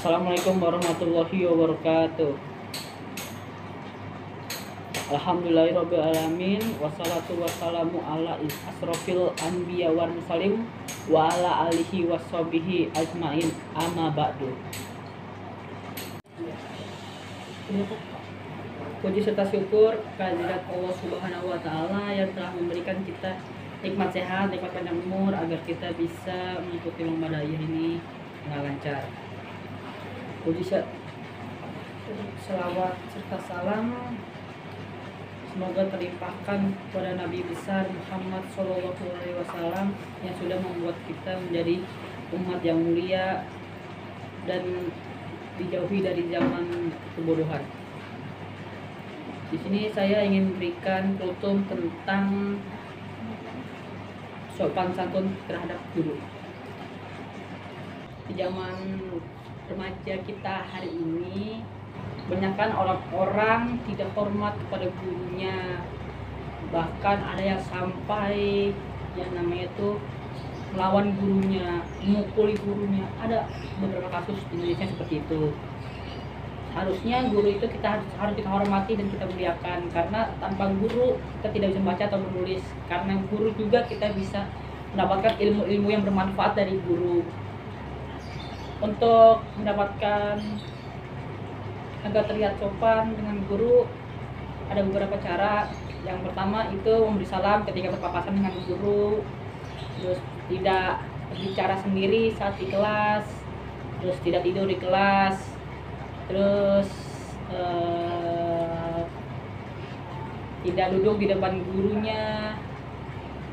Assalamualaikum warahmatullahi wabarakatuh. Alhamdulillahirrabbilalamin. Wassalatu wassalamu ala asrofil anbiya wal mursalin wa ala alihi washabihi ajmain, amma ba'du. Puji serta syukur kehadirat Allah Subhanahu wa taala yang telah memberikan kita nikmat sehat, nikmat panjang umur agar kita bisa mengikuti lomba dakwah ini dengan lancar. Puji selawat serta salam semoga terlimpahkan kepada Nabi besar Muhammad SAW yang sudah membuat kita menjadi umat yang mulia dan dijauhi dari zaman kebodohan. Di sini saya ingin berikan kultum tentang sopan santun terhadap guru. Di zaman remaja kita hari ini, kebanyakan orang-orang tidak hormat kepada gurunya. Bahkan ada yang sampai yang namanya itu melawan gurunya, memukuli gurunya. Ada beberapa kasus di Indonesia seperti itu. Harusnya guru itu harus kita hormati dan kita muliakan, karena tanpa guru kita tidak bisa membaca atau menulis. Karena guru juga kita bisa mendapatkan ilmu-ilmu yang bermanfaat dari guru. Untuk mendapatkan agar terlihat sopan dengan guru, ada beberapa cara. Yang pertama itu memberi salam ketika berpapasan dengan guru, terus tidak berbicara sendiri saat di kelas, terus tidak tidur di kelas, terus tidak duduk di depan gurunya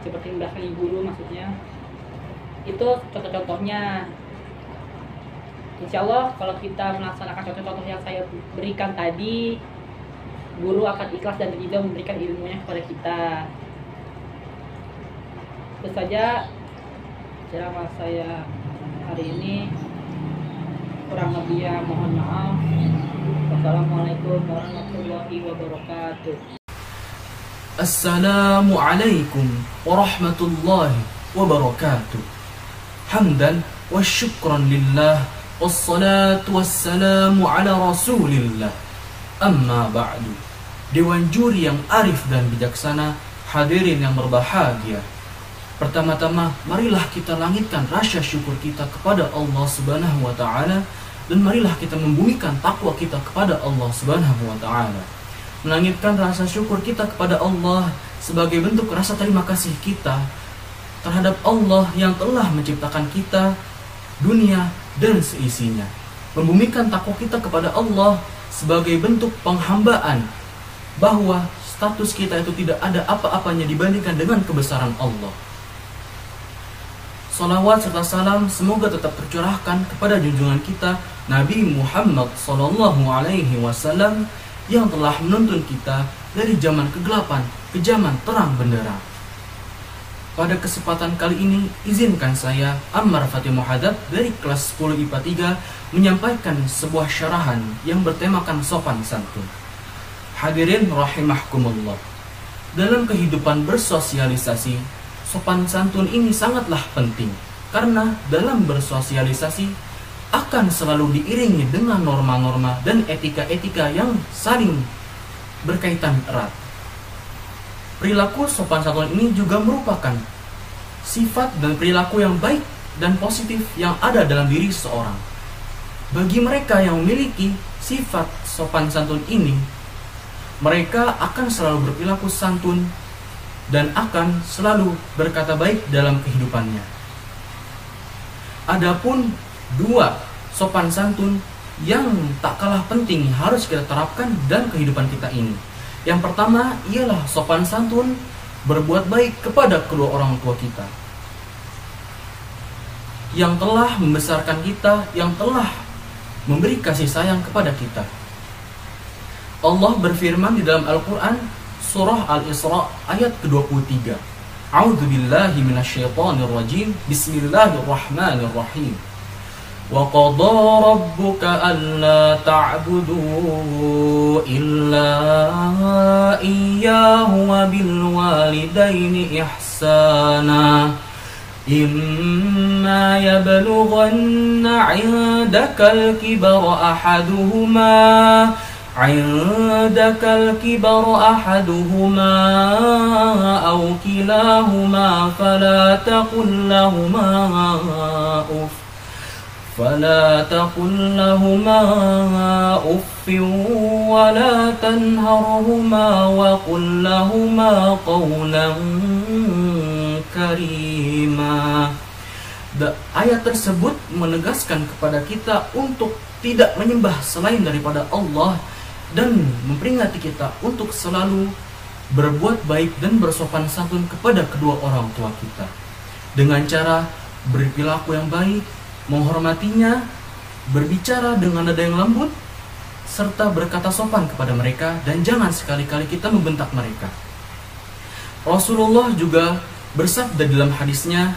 seperti membelakangi guru maksudnya. Itu contoh-contohnya. Insya Allah kalau kita melaksanakan contoh-contoh yang saya berikan tadi, guru akan ikhlas dan ridho memberikan ilmunya kepada kita. Itu saja ceramah saya hari ini. Kurang lebihnya mohon maaf. Wassalamualaikum warahmatullahi wabarakatuh. Assalamualaikum warahmatullahi wabarakatuh. Hamdan wa syukran lillah, wassalatu wassalamu ala rasulillah, amma ba'du. Dewan juri yang arif dan bijaksana, hadirin yang berbahagia. Pertama-tama, marilah kita langitkan rasa syukur kita kepada Allah Subhanahu wa taala, dan marilah kita membumikan takwa kita kepada Allah Subhanahu wa taala. Melangitkan rasa syukur kita kepada Allah sebagai bentuk rasa terima kasih kita terhadap Allah yang telah menciptakan kita, dunia dan seisinya. Membumikan takwa kita kepada Allah sebagai bentuk penghambaan bahwa status kita itu tidak ada apa-apanya dibandingkan dengan kebesaran Allah. Salawat serta salam semoga tetap tercurahkan kepada junjungan kita Nabi Muhammad SAW yang telah menuntun kita dari zaman kegelapan ke zaman terang benderang. Pada kesempatan kali ini, izinkan saya, Ammar Fatih Muhadab dari kelas 10 IPA 3 menyampaikan sebuah syarahan yang bertemakan sopan santun. Hadirin rahimahkumullah. Dalam kehidupan bersosialisasi, sopan santun ini sangatlah penting, karena dalam bersosialisasi akan selalu diiringi dengan norma-norma dan etika-etika yang saling berkaitan erat. Perilaku sopan santun ini juga merupakan sifat dan perilaku yang baik dan positif yang ada dalam diri seseorang. Bagi mereka yang memiliki sifat sopan santun ini, mereka akan selalu berperilaku santun dan akan selalu berkata baik dalam kehidupannya. Adapun dua sopan santun yang tak kalah penting harus kita terapkan dalam kehidupan kita ini. Yang pertama ialah sopan santun berbuat baik kepada kedua orang tua kita yang telah membesarkan kita, yang telah memberi kasih sayang kepada kita. Allah berfirman di dalam Al-Quran surah Al-Isra ayat ke-23. A'udzu billahi minasyaitonir rajim. Bismillahirrahmanirrahim. وَقَضَى رَبُّكَ أَلَّا تَعْبُدُوا إِلَّا إِيَّاهُ وَبِالْوَالِدَيْنِ إِحْسَانًا إما يبلغن عندك الكبر أحدهما أو كلاهما فلا تقل لهما أف ولا تنهرهما وقل لهما قولا كريما. Ayat tersebut menegaskan kepada kita untuk tidak menyembah selain daripada Allah dan memperingatkan kita untuk selalu berbuat baik dan bersopan santun kepada kedua orang tua kita dengan cara berperilaku yang baik, menghormatinya, berbicara dengan nada yang lembut, serta berkata sopan kepada mereka, dan jangan sekali-kali kita membentak mereka. Rasulullah juga bersabda dalam hadisnya,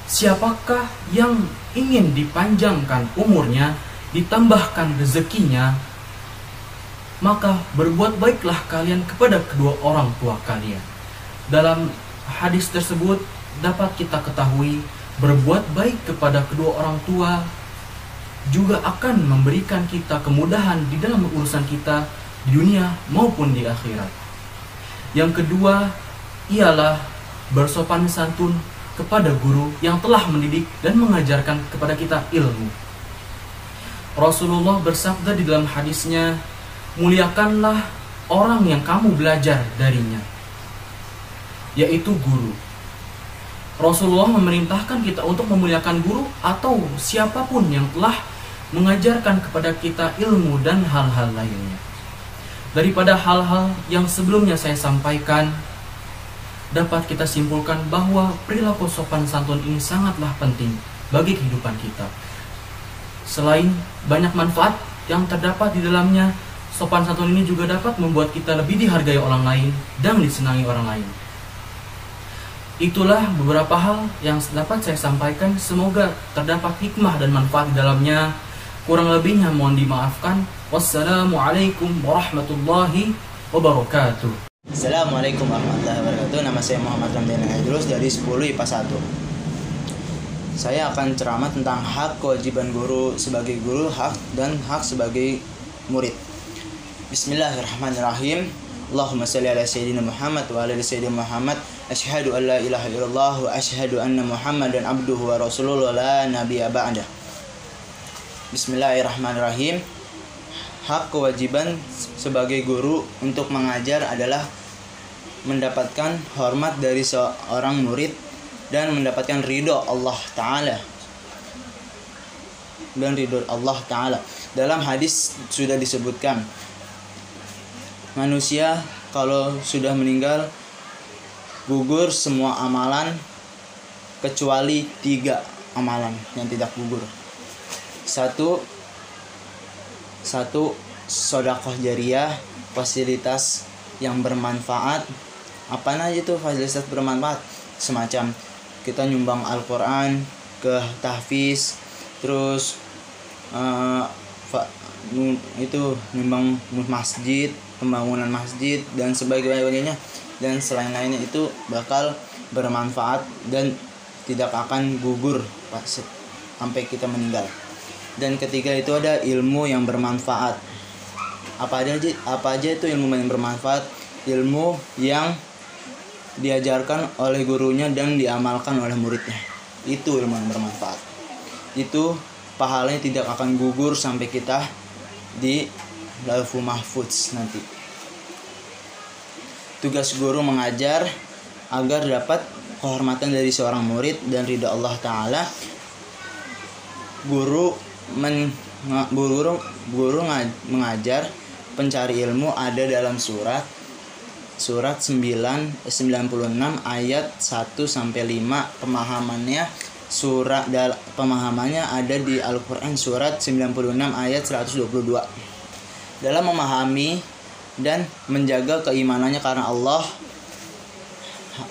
siapakah yang ingin dipanjangkan umurnya, ditambahkan rezekinya, maka berbuat baiklah kalian kepada kedua orang tua kalian. Dalam hadis tersebut dapat kita ketahui, berbuat baik kepada kedua orang tua juga akan memberikan kita kemudahan di dalam urusan kita di dunia maupun di akhirat. Yang kedua ialah bersopan santun kepada guru yang telah mendidik dan mengajarkan kepada kita ilmu. Rasulullah bersabda di dalam hadisnya, muliakanlah orang yang kamu belajar darinya, yaitu guru. Rasulullah memerintahkan kita untuk memuliakan guru atau siapapun yang telah mengajarkan kepada kita ilmu dan hal-hal lainnya. Daripada hal-hal yang sebelumnya saya sampaikan, dapat kita simpulkan bahwa perilaku sopan santun ini sangatlah penting bagi kehidupan kita. Selain banyak manfaat yang terdapat di dalamnya, sopan santun ini juga dapat membuat kita lebih dihargai orang lain dan disenangi orang lain. Itulah beberapa hal yang dapat saya sampaikan. Semoga terdapat hikmah dan manfaat di dalamnya. Kurang lebihnya mohon dimaafkan. Wassalamualaikum warahmatullahi wabarakatuh. Assalamualaikum warahmatullahi wabarakatuh. Nama saya Muhammad Ramdan Idrus dari 10 IPA 1. Saya akan ceramah tentang hak kewajiban guru sebagai guru, hak dan hak sebagai murid. Bismillahirrahmanirrahim. Allahumma salli ala sayyidina Muhammad wa ala ali sayyidina Muhammad. Asyhadu an la ilaha illallah wa asyhadu anna Muhammadan abduhu wa rasuluhu la nabiyya ba'dah. Bismillahirrahmanirrahim. Hak kewajiban sebagai guru untuk mengajar adalah mendapatkan hormat dari seorang murid dan mendapatkan ridho Allah Ta'ala. Dalam hadis sudah disebutkan, manusia kalau sudah meninggal gugur semua amalan kecuali 3 amalan yang tidak gugur. Satu sedekah jariyah, fasilitas yang bermanfaat. Apa aja itu fasilitas bermanfaat? Semacam kita nyumbang Al-Quran ke tahfiz, terus itu nyumbang masjid, pembangunan masjid dan sebagainya, dan selain lainnya itu bakal bermanfaat dan tidak akan gugur sampai kita meninggal. Dan ketiga itu ada ilmu yang bermanfaat. Apa aja itu ilmu yang bermanfaat? Ilmu yang diajarkan oleh gurunya dan diamalkan oleh muridnya. Itu ilmu yang bermanfaat. Itu pahalanya tidak akan gugur sampai kita di Lauhul Mahfuz nanti. Tugas guru mengajar agar dapat kehormatan dari seorang murid dan ridha Allah Ta'ala. Guru mengajar, pencari ilmu ada dalam surat 96 ayat 1 sampai 5. Pemahamannya ada di Al-Qur'an surat 96 ayat 122. Dalam memahami dan menjaga keimanannya karena Allah,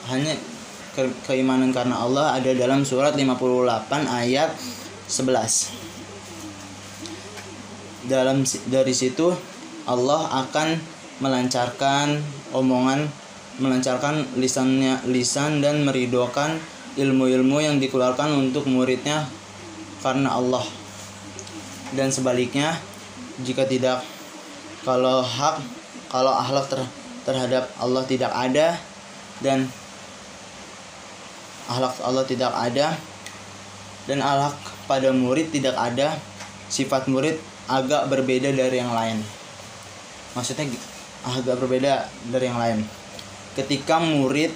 hanya keimanan karena Allah ada dalam surat 58 ayat 11. Dari situ Allah akan melancarkan omongan, melancarkan lisan dan meridhokan ilmu-ilmu yang dikeluarkan untuk muridnya karena Allah. Dan sebaliknya, jika tidak, kalau akhlak terhadap Allah tidak ada, dan akhlak Allah tidak ada, dan akhlak pada murid tidak ada, sifat murid agak berbeda dari yang lain. Maksudnya agak berbeda dari yang lain. Ketika murid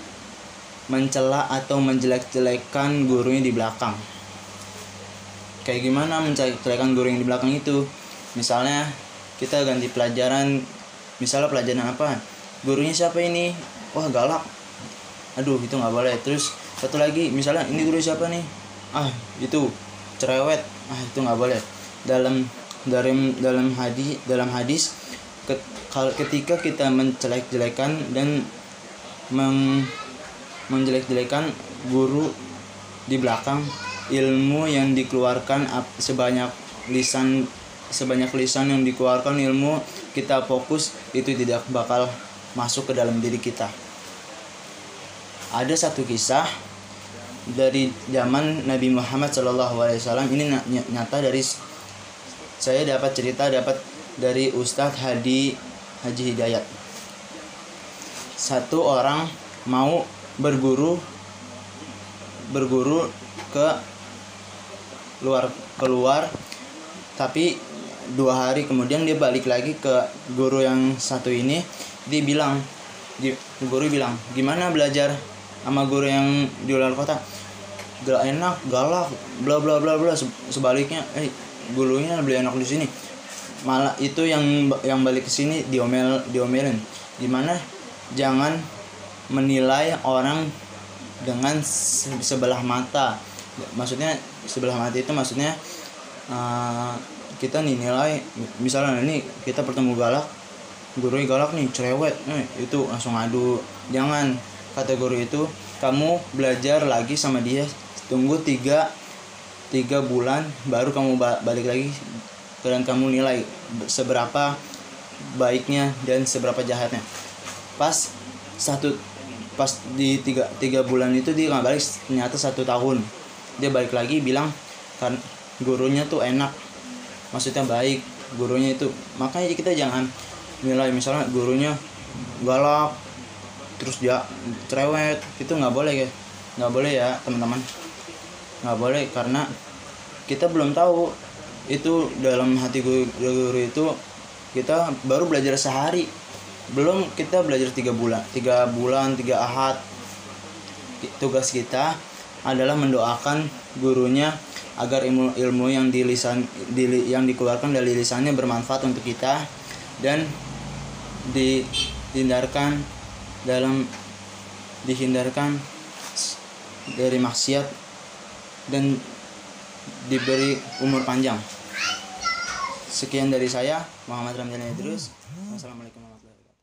mencela atau menjelek-jelekan gurunya di belakang. Kayak gimana menjelek-jelekan guru yang di belakang itu? Misalnya kita ganti pelajaran, misalnya pelajaran apa? Gurunya siapa ini? Wah, galak. Aduh, itu nggak boleh. Terus satu lagi, misalnya ini guru siapa nih? Itu cerewet. Itu nggak boleh. Dalam hadis ketika kita menjelek-jelekan dan menjelek-jelekan guru di belakang, ilmu yang dikeluarkan sebanyak lisan yang dikeluarkan ilmu kita fokus itu tidak bakal masuk ke dalam diri kita. Ada satu kisah dari zaman Nabi Muhammad SAW. Ini nyata dari saya dapat dari Ustadz Haji Hidayat. Satu orang mau berguru keluar, tapi 2 hari kemudian dia balik lagi ke guru yang satu ini. Guru bilang, gimana belajar sama guru yang di luar kota? Gak enak, galak, bla bla bla bla. Sebaliknya, gurunya lebih enak di sini. Malah itu yang balik ke sini diomelin. Gimana? Jangan menilai orang dengan sebelah mata. Maksudnya sebelah mata itu maksudnya kita nilai, misalnya ini kita bertemu galak, gurunya galak nih, cerewet, itu langsung adu. Jangan, kata guru itu, kamu belajar lagi sama dia, tunggu 3 bulan baru kamu balik lagi dan kamu nilai seberapa baiknya dan seberapa jahatnya. Pas di 3 bulan itu dia nggak balik, ternyata 1 tahun dia balik lagi bilang kan gurunya tuh enak, maksudnya baik gurunya itu. Makanya kita jangan nilai misalnya gurunya galak terus dia cerewet, itu nggak boleh ya teman-teman, nggak boleh, karena kita belum tahu itu dalam hati guru itu. Kita baru belajar sehari, belum kita belajar 3 bulan 3 ahad. Tugas kita adalah mendoakan gurunya agar ilmu yang yang dikeluarkan dari lisannya bermanfaat untuk kita dan dihindarkan dari maksiat dan diberi umur panjang. Sekian dari saya, Muhammad Ramdan Idrus. Wassalamualaikum warahmatullahi wabarakatuh.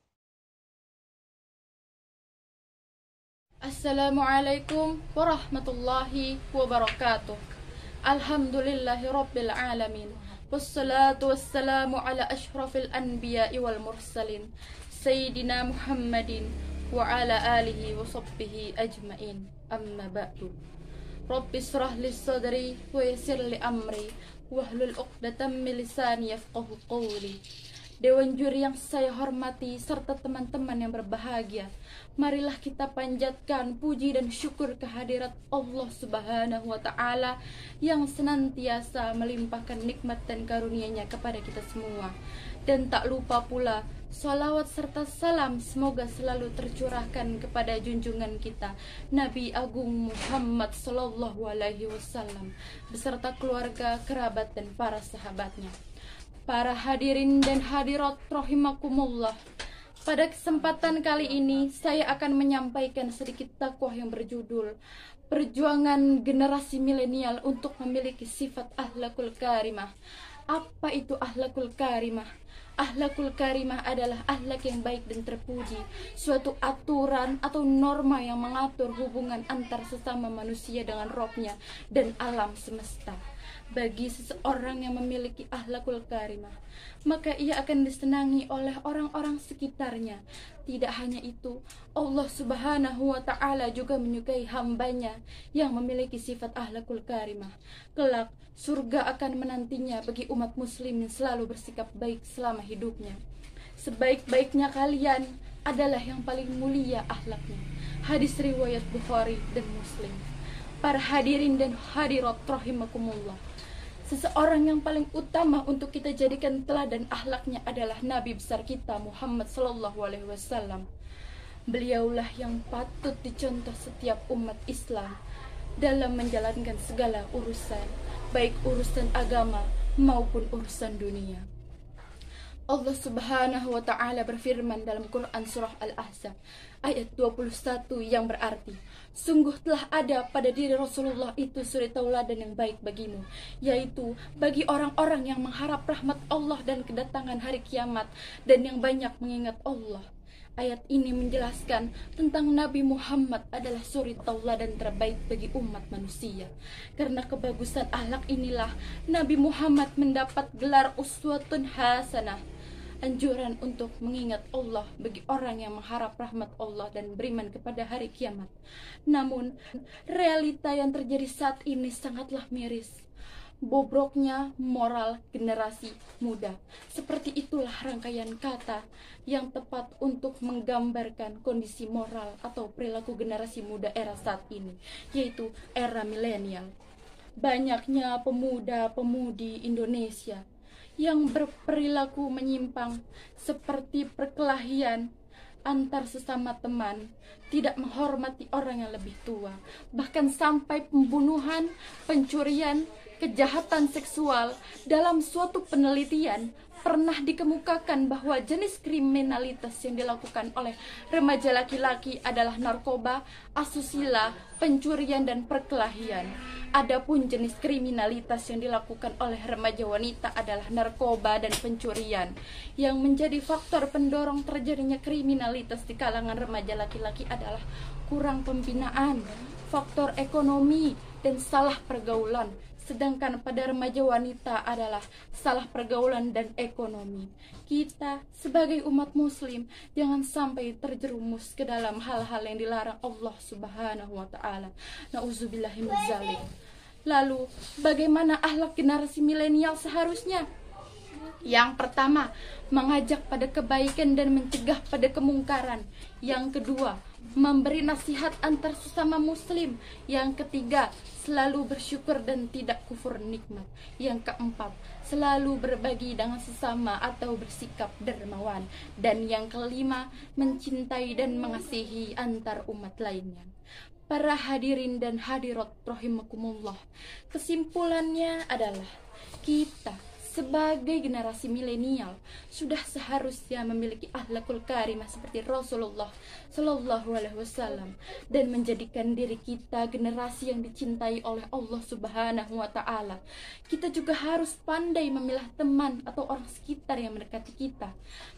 Assalamualaikum warahmatullahi wabarakatuh. Alhamdulillahi rabbil alamin. Wassalatu wassalamu ala ashrafil anbiya'i wal mursalin Sayyidina Muhammadin wa ala alihi wa sahbihi ajmain. Amma ba'du. Rabbi shrah li sadri wa yassir li amri wahlul 'uqdatam min lisani yafqahu qawli. Dewan juri yang saya hormati serta teman-teman yang berbahagia, marilah kita panjatkan puji dan syukur kehadirat Allah Subhanahu wa Ta'ala yang senantiasa melimpahkan nikmat dan karunia-Nya kepada kita semua. Dan tak lupa pula salawat serta salam semoga selalu tercurahkan kepada junjungan kita Nabi Agung Muhammad Sallallahu Alaihi Wasallam beserta keluarga, kerabat dan para sahabatnya. Para hadirin dan hadirat rahimakumullah, pada kesempatan kali ini saya akan menyampaikan sedikit dakwah yang berjudul Perjuangan Generasi Milenial untuk Memiliki Sifat Akhlakul Karimah. Apa itu akhlakul karimah? Akhlakul karimah adalah akhlak yang baik dan terpuji, suatu aturan atau norma yang mengatur hubungan antar sesama manusia dengan Robnya dan alam semesta. Bagi seseorang yang memiliki akhlakul karimah, maka ia akan disenangi oleh orang-orang sekitarnya. Tidak hanya itu, Allah Subhanahu wa ta'ala juga menyukai hambanya yang memiliki sifat akhlakul karimah. Kelak, surga akan menantinya bagi umat muslim yang selalu bersikap baik selama hidupnya. Sebaik-baiknya kalian adalah yang paling mulia akhlaknya. Hadis riwayat Bukhari dan Muslim. Para hadirin dan hadirat rahimakumullah, seseorang yang paling utama untuk kita jadikan teladan akhlaknya adalah Nabi besar kita Muhammad sallallahu alaihi wasallam. Beliaulah yang patut dicontoh setiap umat Islam dalam menjalankan segala urusan, baik urusan agama maupun urusan dunia. Allah Subhanahu wa ta'ala berfirman dalam Quran surah Al-Ahzab ayat 21 yang berarti, sungguh telah ada pada diri Rasulullah itu suri tauladan yang baik bagimu, yaitu bagi orang-orang yang mengharap rahmat Allah dan kedatangan hari kiamat dan yang banyak mengingat Allah. Ayat ini menjelaskan tentang Nabi Muhammad adalah suri tauladan terbaik bagi umat manusia. Karena kebagusan akhlak inilah Nabi Muhammad mendapat gelar uswatun hasanah, anjuran untuk mengingat Allah bagi orang yang mengharap rahmat Allah dan beriman kepada hari kiamat. Namun, realita yang terjadi saat ini sangatlah miris. Bobroknya moral generasi muda. Seperti itulah rangkaian kata yang tepat untuk menggambarkan kondisi moral atau perilaku generasi muda era saat ini, yaitu era milenial. Banyaknya pemuda-pemudi Indonesia yang berperilaku menyimpang seperti perkelahian antar sesama teman, tidak menghormati orang yang lebih tua, bahkan sampai pembunuhan, pencurian, kejahatan seksual. Dalam suatu penelitian pernah dikemukakan bahwa jenis kriminalitas yang dilakukan oleh remaja laki-laki adalah narkoba, asusila, pencurian, dan perkelahian. Adapun jenis kriminalitas yang dilakukan oleh remaja wanita adalah narkoba dan pencurian. Yang menjadi faktor pendorong terjadinya kriminalitas di kalangan remaja laki-laki adalah kurang pembinaan, faktor ekonomi, dan salah pergaulan. Sedangkan pada remaja wanita adalah salah pergaulan dan ekonomi. Kita sebagai umat muslim jangan sampai terjerumus ke dalam hal-hal yang dilarang Allah Subhanahu wa ta'ala. Na'udzubillahi min dzalik. Lalu, bagaimana akhlak generasi milenial seharusnya? Yang pertama, mengajak pada kebaikan dan mencegah pada kemungkaran. Yang kedua, memberi nasihat antar sesama muslim. Yang ketiga, selalu bersyukur dan tidak kufur nikmat. Yang keempat, selalu berbagi dengan sesama atau bersikap dermawan. Dan yang kelima, mencintai dan mengasihi antar umat lainnya. Para hadirin dan hadirat rahimakumullah, kesimpulannya adalah kita sebagai generasi milenial sudah seharusnya memiliki akhlakul karimah seperti Rasulullah Shallallahu Alaihi Wasallam dan menjadikan diri kita generasi yang dicintai oleh Allah Subhanahu Wa Taala. Kita juga harus pandai memilah teman atau orang sekitar yang mendekati kita.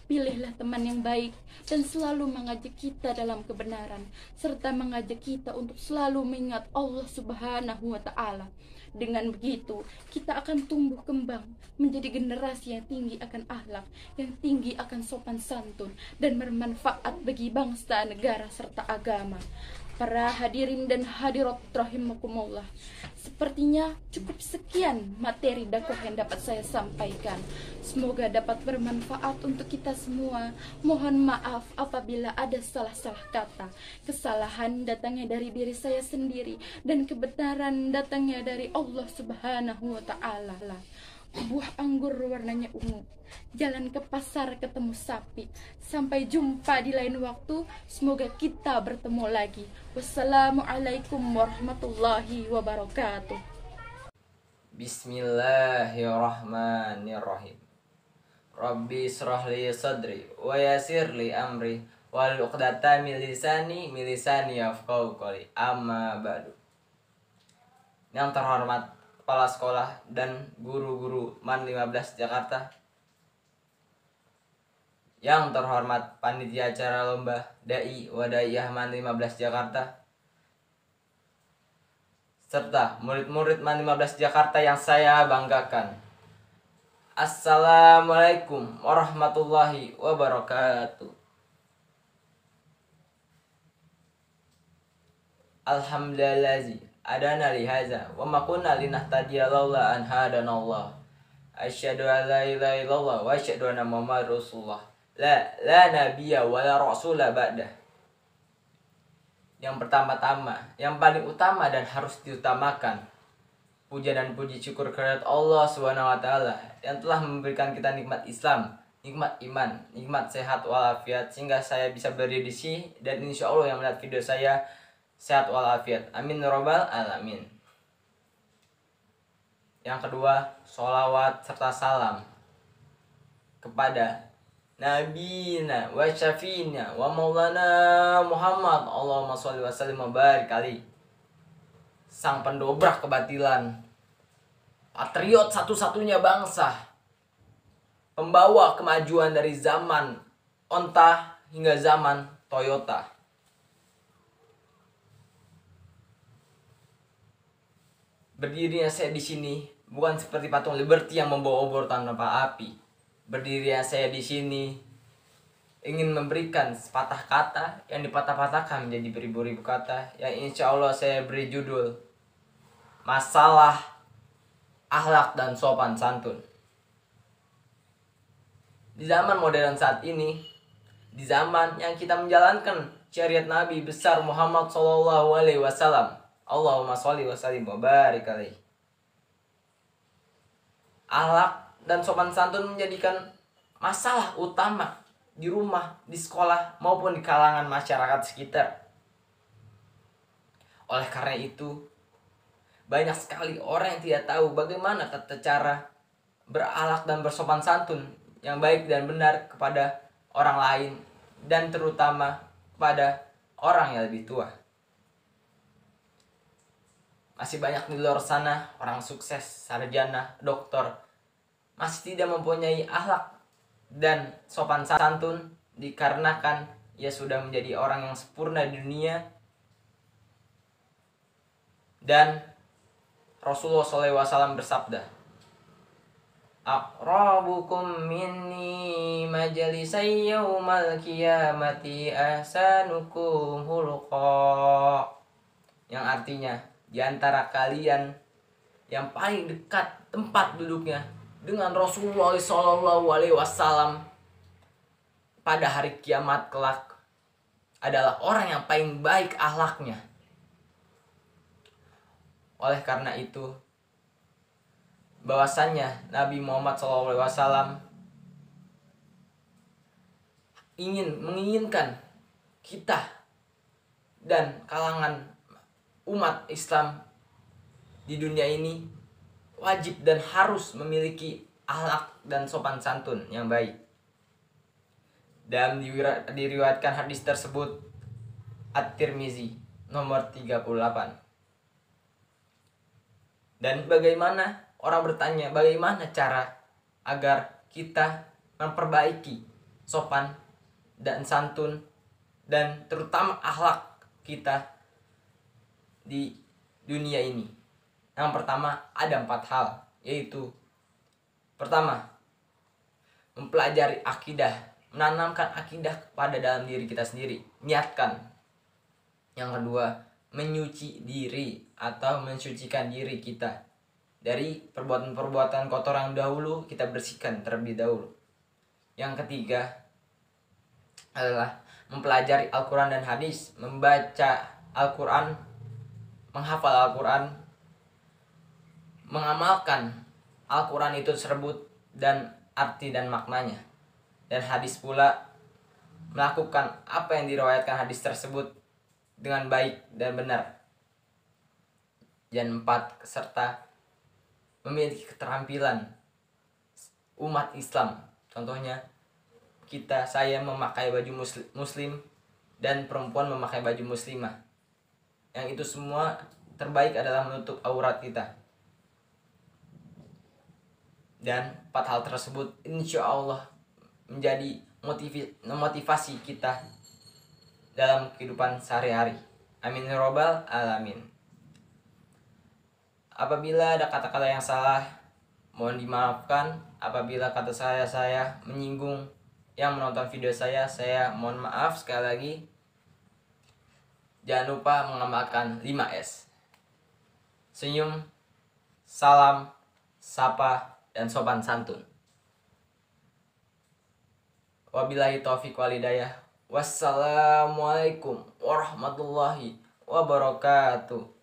Pilihlah teman yang baik dan selalu mengajak kita dalam kebenaran serta mengajak kita untuk selalu mengingat Allah Subhanahu Wa Taala. Dengan begitu, kita akan tumbuh kembang menjadi generasi yang tinggi akan akhlak, yang tinggi akan sopan santun, dan bermanfaat bagi bangsa, negara, serta agama. Para hadirin dan hadirat rahimakumullah, sepertinya cukup sekian materi dakwah yang dapat saya sampaikan. Semoga dapat bermanfaat untuk kita semua. Mohon maaf apabila ada salah-salah kata. Kesalahan datangnya dari diri saya sendiri dan kebenaran datangnya dari Allah Subhanahu wa Ta'ala. Buah anggur warnanya ungu, jalan ke pasar ketemu sapi. Sampai jumpa di lain waktu. Semoga kita bertemu lagi. Wassalamualaikum warahmatullahi wabarakatuh. Bismillahirrahmanirrahim. Rabbi israh li sadri wa yassir li amri wahlul 'uqdatam min lisani yafqahu qawli. Amma ba'du. Yang terhormat Kepala Sekolah dan guru-guru MAN 15 Jakarta, yang terhormat Panitia Acara Lomba Dai Wadaiyah MAN 15 Jakarta, serta murid-murid MAN 15 Jakarta yang saya banggakan. Assalamualaikum warahmatullahi wabarakatuh. Alhamdulillahi adana li hadza wa ma kunna linahtadiya laula an hadanallah. Asyhadu an la ilaha illallah wa asyhadu anna Muhammadar Rasulullah. La nabiyya wa la rasula ba'da. Yang pertama-tama, yang paling utama dan harus diutamakan, puja dan puji syukur kehadirat Allah Subhanahu wa taala yang telah memberikan kita nikmat Islam, nikmat iman, nikmat sehat walafiat sehingga saya bisa berdiri di sini dan insya Allah yang melihat video saya sehat walafiat. Amin robbal alamin. Yang kedua, sholawat serta salam kepada Nabina wa Syafi'ina wa Maulana Muhammad. Allahumma sholli wa sallim wa barik alaihi. Sang pendobrak kebatilan, patriot satu-satunya bangsa, pembawa kemajuan dari zaman onta hingga zaman Toyota. Berdirinya saya di sini bukan seperti patung Liberty yang membawa obor tanpa api. Berdirinya saya di sini ingin memberikan sepatah kata yang dipatah-patahkan menjadi beribu-ribu kata yang insya Allah saya beri judul Masalah Akhlak dan Sopan Santun. Di zaman modern saat ini, di zaman yang kita menjalankan syariat Nabi besar Muhammad SAW, Allahumma sholli wa sallim wa barik alaihi. Akhlak dan sopan santun menjadikan masalah utama di rumah, di sekolah, maupun di kalangan masyarakat sekitar. Oleh karena itu, banyak sekali orang yang tidak tahu bagaimana tata cara berakhlak dan bersopan santun yang baik dan benar kepada orang lain, dan terutama kepada orang yang lebih tua. Masih banyak di luar sana orang sukses, sarjana, doktor masih tidak mempunyai akhlak dan sopan santun dikarenakan ia sudah menjadi orang yang sempurna di dunia. Dan Rasulullah SAW bersabda, aqrabukum minni majalisai yaumal qiyamati ahsanukum khuluqa, yang artinya di antara kalian yang paling dekat tempat duduknya dengan Rasulullah SAW pada hari kiamat kelak adalah orang yang paling baik akhlaknya. Oleh karena itu, bahwasannya Nabi Muhammad SAW menginginkan kita dan kalangan umat Islam di dunia ini wajib dan harus memiliki akhlak dan sopan santun yang baik. Dan diriwayatkan hadis tersebut At-Tirmizi nomor 38. Dan bagaimana orang bertanya, bagaimana cara agar kita memperbaiki sopan dan santun dan terutama akhlak kita di dunia ini? Yang pertama, ada 4 hal, yaitu pertama, mempelajari akidah, menanamkan akidah pada dalam diri kita sendiri, niatkan. Yang kedua, menyuci diri atau mensucikan diri kita dari perbuatan-perbuatan kotor yang dahulu kita bersihkan terlebih dahulu. Yang ketiga adalah mempelajari Al-Quran dan hadis, membaca Al-Quran, menghafal Al-Quran, mengamalkan Al-Quran itu tersebut dan arti dan maknanya. Dan hadis pula melakukan apa yang diriwayatkan hadis tersebut dengan baik dan benar. Dan 4, serta memiliki keterampilan umat Islam. Contohnya saya memakai baju muslim dan perempuan memakai baju muslimah. Yang itu semua terbaik adalah menutup aurat kita. Dan 4 hal tersebut insya Allah menjadi motivasi kita dalam kehidupan sehari-hari. Amin robbal alamin. Apabila ada kata-kata yang salah, mohon dimaafkan. Apabila kata saya menyinggung yang menonton video saya mohon maaf sekali lagi. Jangan lupa mengamalkan 5S. Senyum, salam, sapa, dan sopan santun. Wabillahi taufiq wal hidayah. Wassalamualaikum warahmatullahi wabarakatuh.